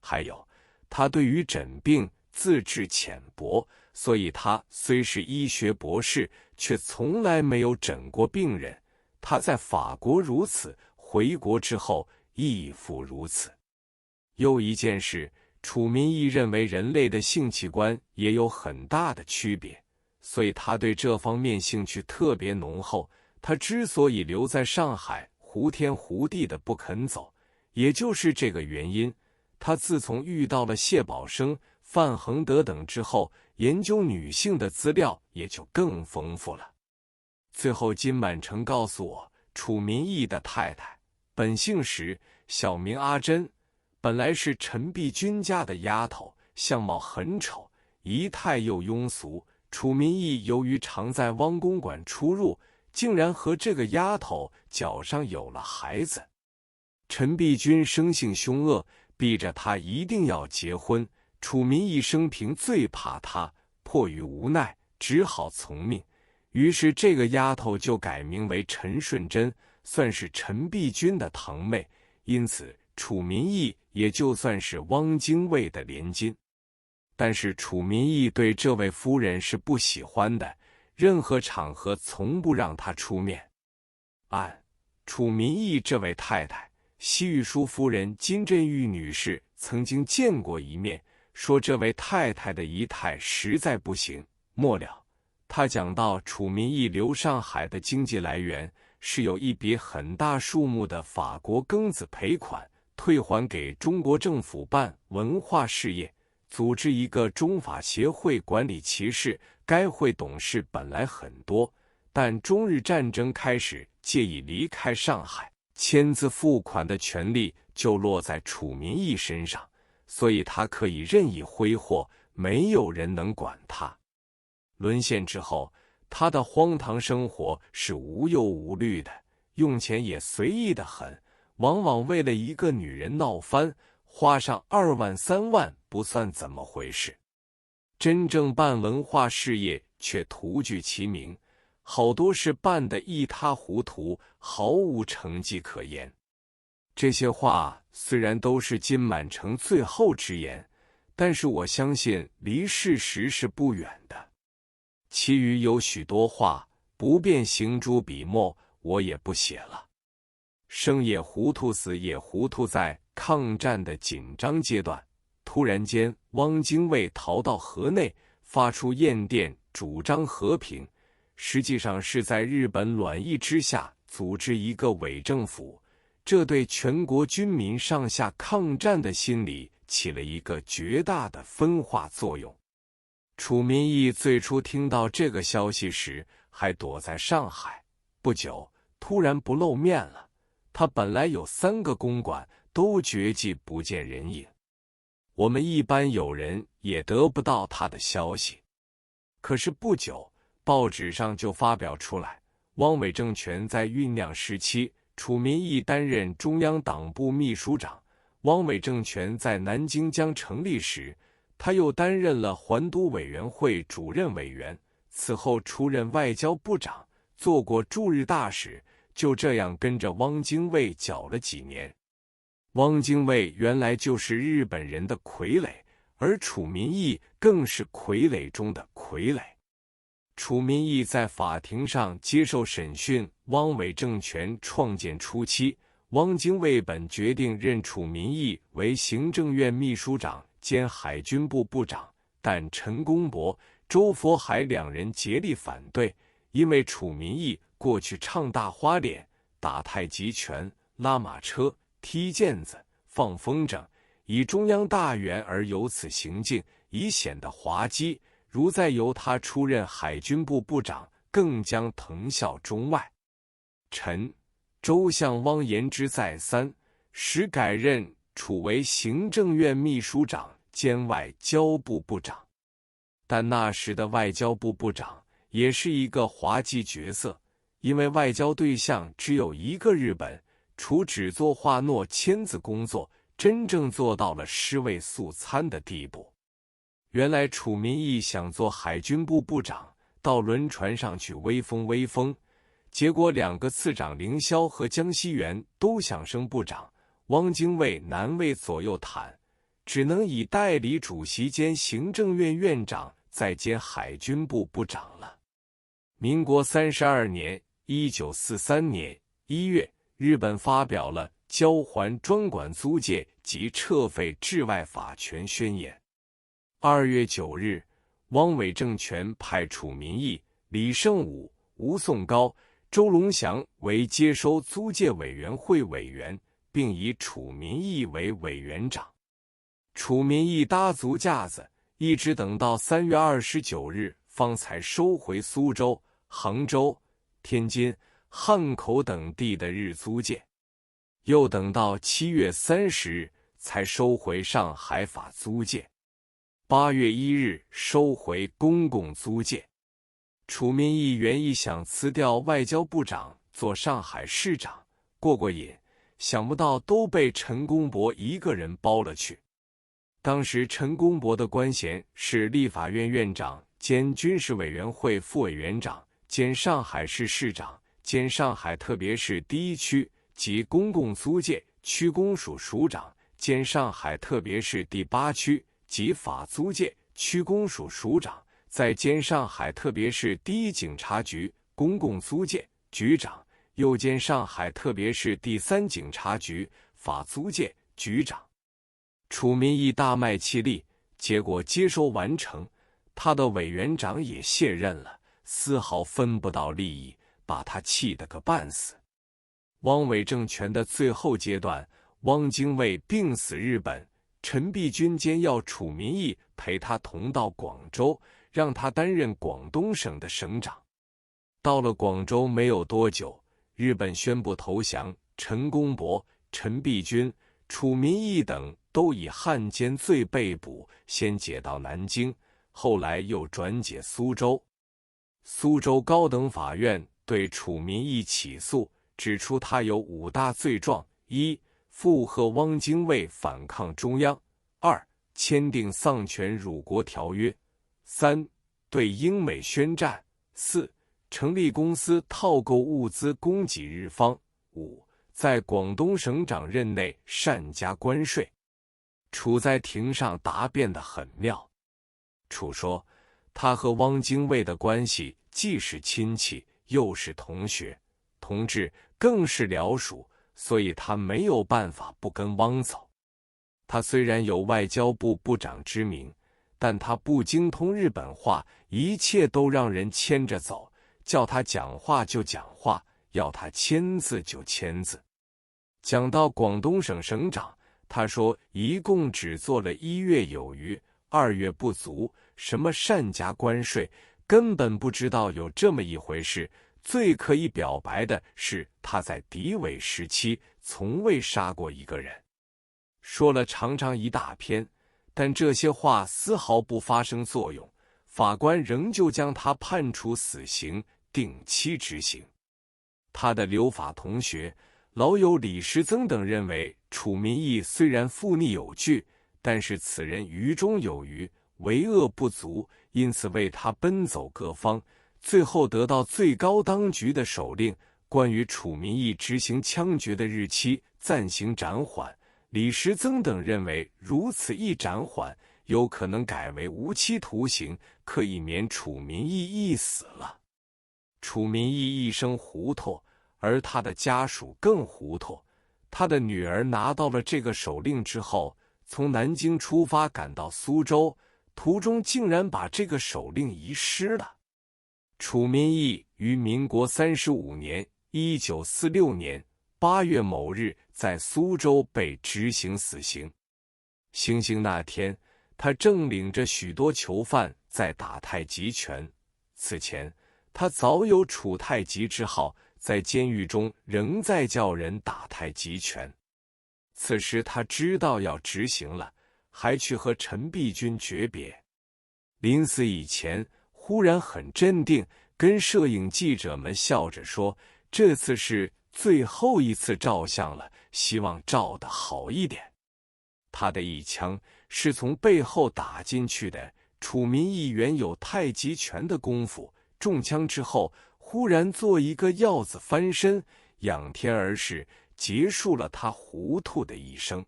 还有，他对于诊病自知浅薄，所以他虽是医学博士，却从来没有诊过病人。他在法国如此，回国之后亦复如此。又一件事，楚民义认为人类的性器官也有很大的区别，所以他对这方面兴趣特别浓厚。他之所以留在上海胡天胡地的不肯走，也就是这个原因。他自从遇到了谢宝生、范恒德等之后，研究女性的资料也就更丰富了。最后金满成告诉我，楚民义的太太本姓石，小名阿珍，本来是陈璧君家的丫头，相貌很丑，仪态又庸俗。楚民义由于常在汪公馆出入，竟然和这个丫头脚上有了孩子。陈璧君生性凶恶，逼着他一定要结婚。楚民义生平最怕他，迫于无奈，只好从命。于是这个丫头就改名为陈顺贞，算是陈璧君的堂妹，因此楚民义也就算是汪精卫的连襟。但是楚民义对这位夫人是不喜欢的，任何场合从不让她出面。按楚民义这位太太西玉书夫人金振玉女士曾经见过一面，说这位太太的仪态实在不行。末了，他讲到楚民义留上海的经济来源是有一笔很大数目的法国庚子赔款，退还给中国政府办文化事业，组织一个中法协会管理其事。该会董事本来很多，但中日战争开始，借意离开上海，签字付款的权利就落在楚民义身上，所以他可以任意挥霍，没有人能管他。沦陷之后，他的荒唐生活是无忧无虑的，用钱也随意得很，往往为了一个女人闹翻，花上2万3万不算怎么回事。真正办文化事业却徒具其名，好多事办得一塌糊涂，毫无成绩可言。这些话虽然都是金满成最后之言，但是我相信离事实是不远的。其余有许多话不便行诸笔墨，我也不写了。生也糊涂，死也糊涂。在抗战的紧张阶段，突然间汪精卫逃到河内，发出唁电，主张和平，实际上是在日本卵意之下组织一个伪政府，这对全国军民上下抗战的心理起了一个绝大的分化作用。楚民义最初听到这个消息时还躲在上海，不久突然不露面了。他本来有3个公馆，都绝迹不见人影，我们一般友人也得不到他的消息。可是不久，报纸上就发表出来，汪伪政权在酝酿时期，楚民义担任中央党部秘书长。汪伪政权在南京将成立时，他又担任了环都委员会主任委员，此后出任外交部长，做过驻日大使，就这样跟着汪精卫搅了几年。汪精卫原来就是日本人的傀儡，而楚民义更是傀儡中的傀儡。楚民义在法庭上接受审讯，汪伪政权创建初期，汪精卫本决定任楚民义为行政院秘书长兼海军部部长，但陈公博、周佛海两人竭力反对，因为楚民义过去唱大花脸、打太极拳、拉马车、踢毽子、放风筝，以中央大员而有此行径，以显得滑稽。如再由他出任海军部部长，更将腾效中外。陈、周向汪言之再三，使改任楚为行政院秘书长兼外交部部长。但那时的外交部部长也是一个滑稽角色，因为外交对象只有一个日本，除只做话诺签字工作，真正做到了尸位素餐的地步。原来楚民义想做海军部部长，到轮船上去威风威风，结果2个次长凌霄和江西元都想升部长，汪精卫难为左右袒，只能以代理主席兼行政院院长再兼海军部部长了。民国32年（1943年1月），日本发表了交还专管租界及撤废治外法权宣言。2月9日，汪伪政权派楚民义、李胜武、吴颂高、周龙祥为接收租界委员会委员，并以楚民义为委员长。楚民义搭足架子，一直等到3月29日方才收回苏州、杭州、天津、汉口等地的日租界，又等到7月30日才收回上海法租界，8月1日收回公共租界。楚民义原意想辞掉外交部长，做上海市长过过瘾，想不到都被陈公博一个人包了去。当时陈公博的官衔是立法院院长兼军事委员会副委员长兼上海市市长兼上海特别市第一区及公共租界区公署署长兼上海特别市第8区及法租界区公署署长，再兼上海特别市第一警察局公共租界局长，又兼上海特别市第3警察局法租界局长。楚民义大卖气力，结果接收完成，他的委员长也卸任了，丝毫分不到利益，把他气得个半死。汪伪政权的最后阶段，汪精卫病死日本，陈璧君坚要楚民义陪他同到广州，让他担任广东省的省长。到了广州没有多久，日本宣布投降，陈公博、陈璧君、楚民义等都以汉奸罪被捕，先解到南京，后来又转解苏州。苏州高等法院对楚民义起诉，指出他有5大罪状：1. 附和汪精卫反抗中央； 2. 签订丧权辱国条约； 3. 对英美宣战； 4. 成立公司套购物资供给日方； 5. 在广东省长任内擅加关税。楚在庭上答辩得很妙。楚说，他和汪精卫的关系既是亲戚，又是同学，同志更是僚属，所以他没有办法不跟汪走。他虽然有外交部部长之名，但他不精通日本话，一切都让人牵着走，叫他讲话就讲话，要他签字就签字。讲到广东省省长，他说一共只做了1月有余，2月不足，什么擅加关税，根本不知道有这么一回事。最可以表白的是他在敌伪时期从未杀过一个人。说了长长一大篇，但这些话丝毫不发生作用，法官仍旧将他判处死刑，定期执行。他的留法同学老友李时增等认为，楚民义虽然附逆有据，但是此人愚中有余，为恶不足，因此为他奔走各方，最后得到最高当局的手令，关于楚民义执行枪决的日期暂行暂缓。李时增等认为，如此一暂缓，有可能改为无期徒刑，可以免楚民义一死了。楚民义一生糊涂，而他的家属更糊涂。他的女儿拿到了这个手令之后，从南京出发赶到苏州，途中竟然把这个手令遗失了。楚民义于民国35年1946年8月某日在苏州被执行死刑。行刑那天，他正领着许多囚犯在打太极拳。此前，他早有楚太极之号，在监狱中仍在叫人打太极拳。此时他知道要执行了，还去和陈璧君诀别。临死以前，忽然很镇定，跟摄影记者们笑着说，这次是最后一次照相了，希望照得好一点。他的一枪是从背后打进去的。楚民义原有太极拳的功夫，中枪之后忽然做一个鹞子翻身，仰天而逝，结束了他糊涂的一生。